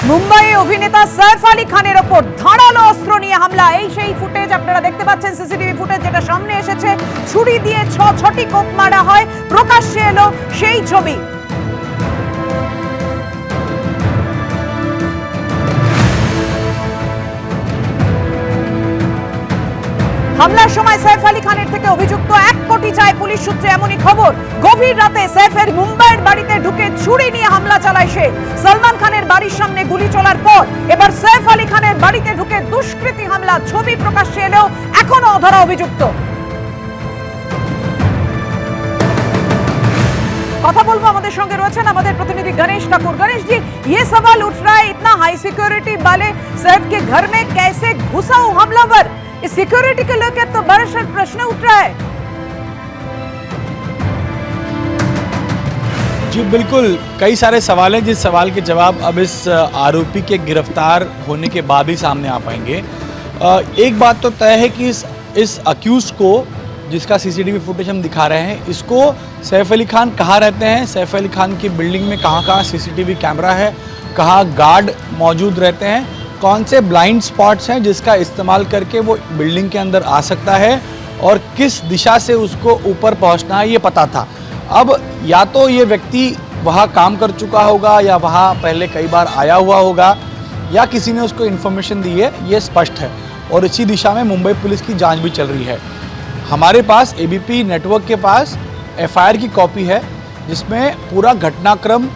মুম্বাই অভিনেতা সৈফ আলী খানের ওপর ধারালো অস্ত্র নিয়ে হামলা। এই সেই ফুটেজ আপনারা দেখতে পাচ্ছেন, সিসিটিভি ফুটেজ যেটা সামনে এসেছে। ছুরি দিয়ে ছটি কোপ মারা হয়, প্রকাশ্যে এলো সেই ছবি। হামলার সময় সৈফ আলী খানের থেকে অভিযুক্ত 1 কোটি চায় পুলিশ সূত্রে এমনই খবর। গভীর রাতে সৈফের মুম্বাইয়ের বাড়িতে ঢুকে ছুরি নিয়ে হামলা চালায় সে। সলমান খানের বাড়ির সামনে গুলি চলার পর এবার সৈফ আলী খানের বাড়িতে ঢুকে দুষ্কৃতী হামলা। ছবি প্রকাশ্যে এলেও এখনো অধরা অভিযুক্ত। কথা বলবো, আমাদের সঙ্গে রয়েছেন আমাদের প্রতিনিধি गणेश ठाकुर। गणेश जी, ये सवाल उठ रहा है, इतना हाई सिक्योरिटी वाले सैफ के घर में कैसे घुसा वो हमलावर? इस सिक्योरिटी को लेकर तो बड़ा प्रश्न उठ रहा है। जी बिल्कुल, कई सारे सवाल हैं जिस सवाल के जवाब अब इस आरोपी के गिरफ्तार होने के बाद ही सामने आ पाएंगे। एक बात तो तय है कि इस अक्यूज को, जिसका सीसीटीवी फुटेज हम दिखा रहे हैं, इसको सैफ अली खान कहाँ रहते हैं, सैफ अली खान की बिल्डिंग में कहाँ कहाँ सीसीटीवी कैमरा है, कहाँ गार्ड मौजूद रहते हैं, कौन से ब्लाइंड स्पॉट्स हैं जिसका इस्तेमाल करके वो बिल्डिंग के अंदर आ सकता है और किस दिशा से उसको ऊपर पहुंचना है, ये पता था। अब या तो ये व्यक्ति वहाँ काम कर चुका होगा या वहाँ पहले कई बार आया हुआ होगा या किसी ने उसको इन्फॉर्मेशन दी है, ये स्पष्ट है। और इसी दिशा में मुंबई पुलिस की जांच भी चल रही है। हमारे पास एबीपी नेटवर्क के पास एफआईआर की कॉपी है जिसमें पूरा घटनाक्रम,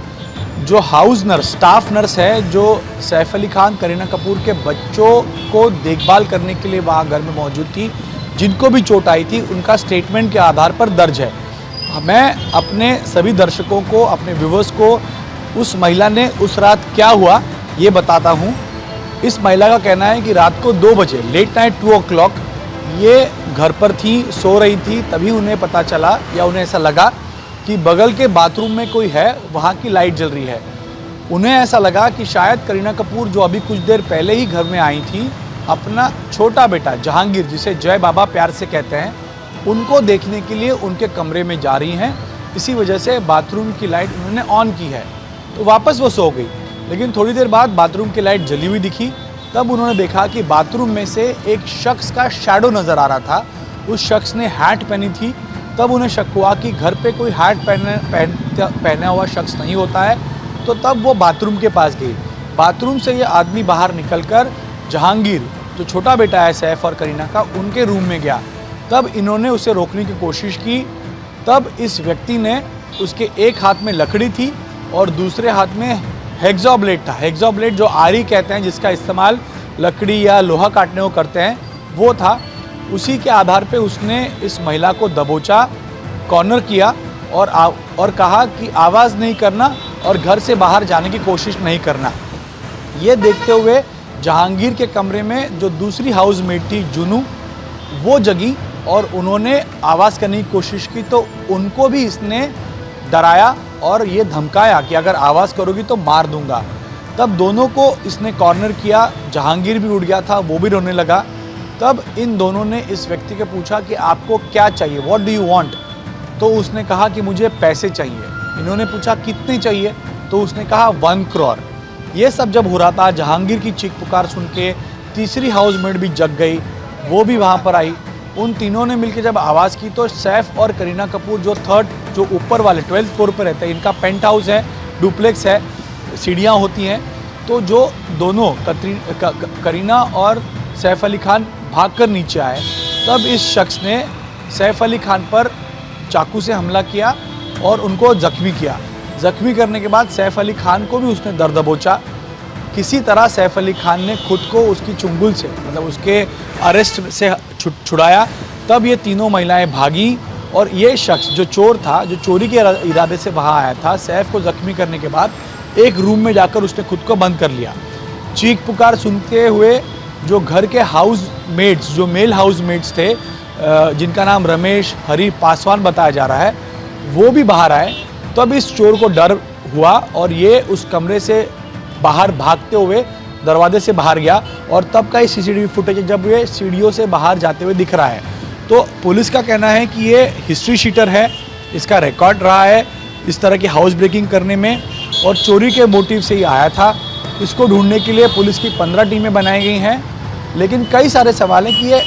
जो हाउस नर्स, स्टाफ नर्स है जो सैफ अली खान, करीना कपूर के बच्चों को देखभाल करने के लिए वहाँ घर में मौजूद थी, जिनको भी चोट आई थी, उनका स्टेटमेंट के आधार पर दर्ज है। मैं अपने सभी दर्शकों को, अपने व्यूवर्स को उस महिला ने उस रात क्या हुआ ये बताता हूँ। इस महिला का कहना है कि रात को 2 बजे, लेट नाइट 2 o'clock, ये घर पर थी, सो रही थी, तभी उन्हें पता चला या उन्हें ऐसा लगा कि बगल के बाथरूम में कोई है, वहाँ की लाइट जल रही है। उन्हें ऐसा लगा कि शायद करीना कपूर, जो अभी कुछ देर पहले ही घर में आई थी, अपना छोटा बेटा जहांगीर, जिसे जय बाबा प्यार से कहते हैं, उनको देखने के लिए उनके कमरे में जा रही हैं। इसी वजह से बाथरूम की लाइट उन्होंने ऑन की है, तो वापस वो सो गई। लेकिन थोड़ी देर बाद बाथरूम की लाइट जली हुई दिखी, तब उन्होंने देखा कि बाथरूम में से एक शख्स का शैडो नज़र आ रहा था। उस शख्स ने हैट पहनी थी। तब उन्हें शक हुआ कि घर पे कोई हैट पहना हुआ शख्स नहीं होता है, तो तब वो बाथरूम के पास गई। बाथरूम से ये आदमी बाहर निकलकर जहांगीर, जो छोटा बेटा है सैफ और करीना का, उनके रूम में गया। तब इन्होंने उसे रोकने की कोशिश की। तब इस व्यक्ति ने, उसके एक हाथ में लकड़ी थी और दूसरे हाथ में हेक्सा ब्लेड था। हेक्सा ब्लेड जो आरी कहते हैं, जिसका इस्तेमाल लकड़ी या लोहा काटने को करते हैं, वो था। उसी के आधार पे उसने इस महिला को दबोचा, कॉर्नर किया और कहा कि आवाज़ नहीं करना और घर से बाहर जाने की कोशिश नहीं करना। ये देखते हुए जहांगीर के कमरे में जो दूसरी हाउसमेट थी जुनू, वो जगी और उन्होंने आवाज़ करने की कोशिश की, तो उनको भी इसने डराया और ये धमकाया कि अगर आवाज़ करोगी तो मार दूंगा। तब दोनों को इसने कॉर्नर किया। जहांगीर भी उठ गया था, वो भी रोने लगा। तब इन दोनों ने इस व्यक्ति को पूछा कि आपको क्या चाहिए, व्हाट डू यू वांट? तो उसने कहा कि मुझे पैसे चाहिए। इन्होंने पूछा कितने चाहिए, तो उसने कहा 1 crore। ये सब जब हो रहा था, जहांगीर की चीख पुकार सुन के तीसरी हाउसमेट भी जग गई, वो भी वहाँ पर आई। उन तीनों ने मिलकर जब आवाज़ की तो सैफ और करीना कपूर, जो ऊपर वाले 12th फ्लोर पर रहते हैं, इनका पेंट हाउस है, डुप्लेक्स है, सीढ़ियाँ होती हैं, तो जो दोनों करीना और सैफ अली खान भागकर नीचे आए। तब इस शख्स ने सैफ अली खान पर चाकू से हमला किया और उनको जख्मी किया। जख्मी करने के बाद सैफ अली खान को भी उसने दर दबोचा। किसी तरह सैफ अली खान ने खुद को उसकी चुंगल से, मतलब उसके अरेस्ट से छुड़ाया। तब ये तीनों महिलाएं भागी और ये शख्स जो चोर था, जो चोरी के इरादे से वहाँ आया था, सैफ को जख्मी करने के बाद एक रूम में जाकर उसने खुद को बंद कर लिया। चीख पुकार सुनते हुए जो घर के हाउसमेट्स, जो मेल हाउसमेट्स थे, जिनका नाम रमेश हरी पासवान बताया जा रहा है, वो भी बाहर आए। तब इस चोर को डर हुआ और ये उस कमरे से बाहर भागते हुए दरवाजे से बाहर गया। और तब का ये सीसीटीवी फुटेज है, जब ये सीढ़ियों से बाहर जाते हुए दिख रहा है। तो पुलिस का कहना है कि ये हिस्ट्री शीटर है, इसका रिकॉर्ड रहा है इस तरह की हाउस ब्रेकिंग करने में और चोरी के मोटिव से ही आया था। इसको ढूंढने के लिए पुलिस की 15 टीमें बनाई गई हैं, लेकिन कई सारे सवाल हैं कि ये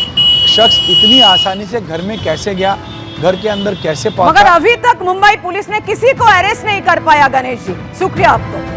शख्स इतनी आसानी से घर में कैसे गया, घर के अंदर कैसे पहुंचा। मगर अभी तक मुंबई पुलिस ने किसी को अरेस्ट नहीं कर पाया। गणेश जी, शुक्रिया आपको।